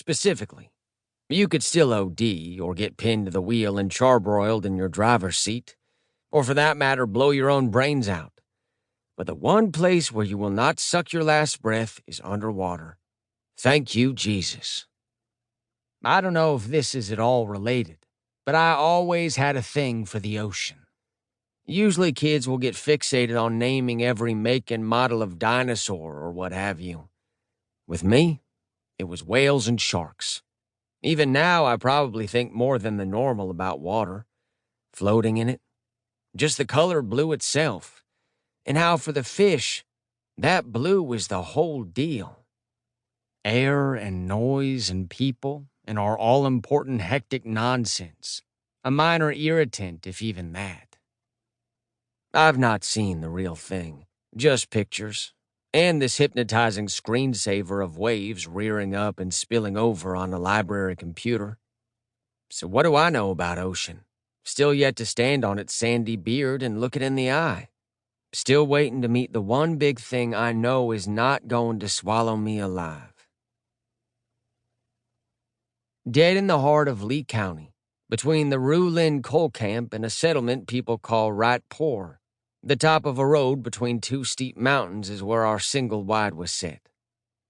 Specifically, you could still OD or get pinned to the wheel and charbroiled in your driver's seat, or for that matter, blow your own brains out. But the one place where you will not suck your last breath is underwater. Thank you, Jesus. I don't know if this is at all related, but I always had a thing for the ocean. Usually kids will get fixated on naming every make and model of dinosaur or what have you. With me, it was whales and sharks. Even now, I probably think more than the normal about water, floating in it, just the color blue itself, and how for the fish, that blue was the whole deal. Air and noise and people and our all-important hectic nonsense, a minor irritant if even that. I've not seen the real thing, just pictures, and this hypnotizing screensaver of waves rearing up and spilling over on a library computer. So what do I know about ocean? Still yet to stand on its sandy beard and look it in the eye. Still waiting to meet the one big thing I know is not going to swallow me alive. Dead in the heart of Lee County, between the Rulin coal camp and a settlement people call Right Poor, the top of a road between two steep mountains is where our single wide was set.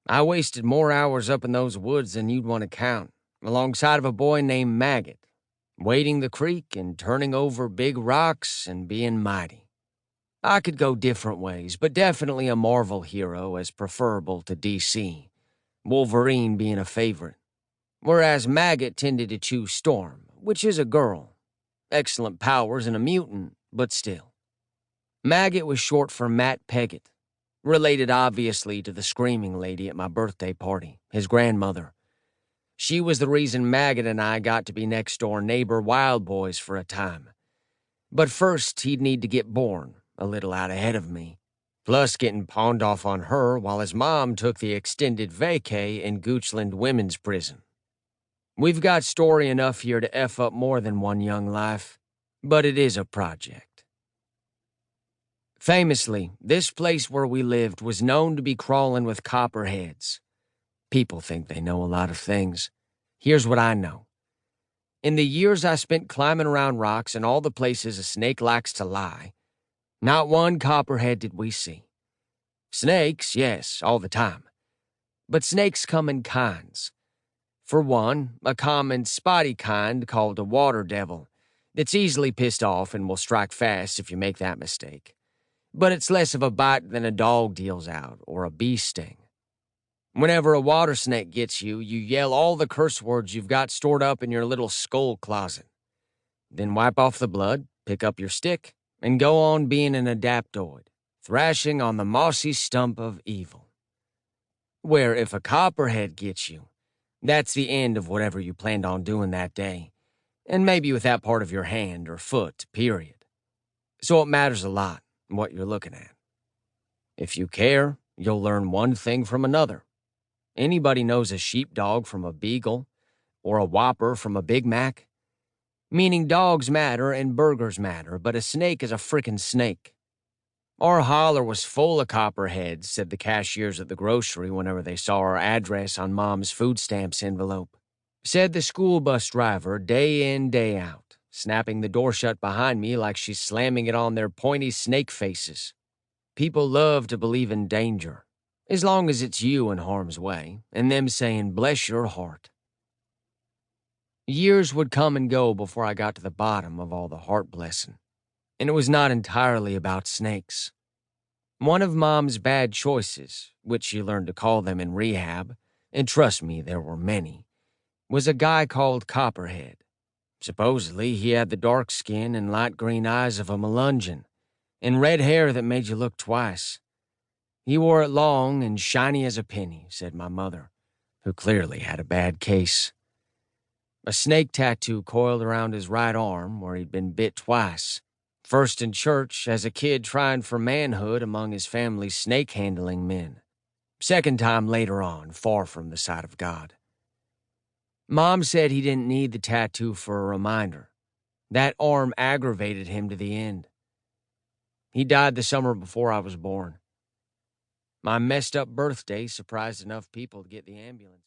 I wasted more hours up in those woods than you'd want to count, alongside of a boy named Maggot, wading the creek and turning over big rocks and being mighty. I could go different ways, but definitely a Marvel hero as preferable to DC, Wolverine being a favorite. Whereas Maggot tended to choose Storm, which is a girl. Excellent powers and a mutant, but still. Maggot was short for Matt Peggott, related obviously to the screaming lady at my birthday party, his grandmother. She was the reason Maggot and I got to be next-door neighbor wild boys for a time. But first, he'd need to get born, a little out ahead of me, plus getting pawned off on her while his mom took the extended vacay in Goochland Women's Prison. We've got story enough here to F up more than one young life, but it is a project. Famously, this place where we lived was known to be crawling with copperheads. People think they know a lot of things. Here's what I know. In the years I spent climbing around rocks and all the places a snake likes to lie, not one copperhead did we see. Snakes, yes, all the time. But snakes come in kinds. For one, a common spotty kind called a water devil that's easily pissed off and will strike fast if you make that mistake. But it's less of a bite than a dog deals out or a bee sting. Whenever a water snake gets you, you yell all the curse words you've got stored up in your little skull closet. Then wipe off the blood, pick up your stick, and go on being an adaptoid, thrashing on the mossy stump of evil. Where if a copperhead gets you, that's the end of whatever you planned on doing that day, and maybe with that part of your hand or foot, period. So it matters a lot what you're looking at. If you care, you'll learn one thing from another. Anybody knows a sheepdog from a beagle, or a Whopper from a Big Mac? Meaning dogs matter and burgers matter, but a snake is a frickin' snake. Our holler was full of copperheads, said the cashiers at the grocery whenever they saw our address on Mom's food stamps envelope. Said the school bus driver day in, day out, snapping the door shut behind me like she's slamming it on their pointy snake faces. People love to believe in danger, as long as it's you in harm's way, and them saying, bless your heart. Years would come and go before I got to the bottom of all the heart blessing, and it was not entirely about snakes. One of Mom's bad choices, which she learned to call them in rehab, and trust me, there were many, was a guy called Copperhead. Supposedly, he had the dark skin and light green eyes of a Melungeon, and red hair that made you look twice. He wore it long and shiny as a penny, said my mother, who clearly had a bad case. A snake tattoo coiled around his right arm where he'd been bit twice, first in church as a kid trying for manhood among his family's snake-handling men, second time later on, far from the sight of God. Mom said he didn't need the tattoo for a reminder. That arm aggravated him to the end. He died the summer before I was born. My messed up birthday surprised enough people to get the ambulance.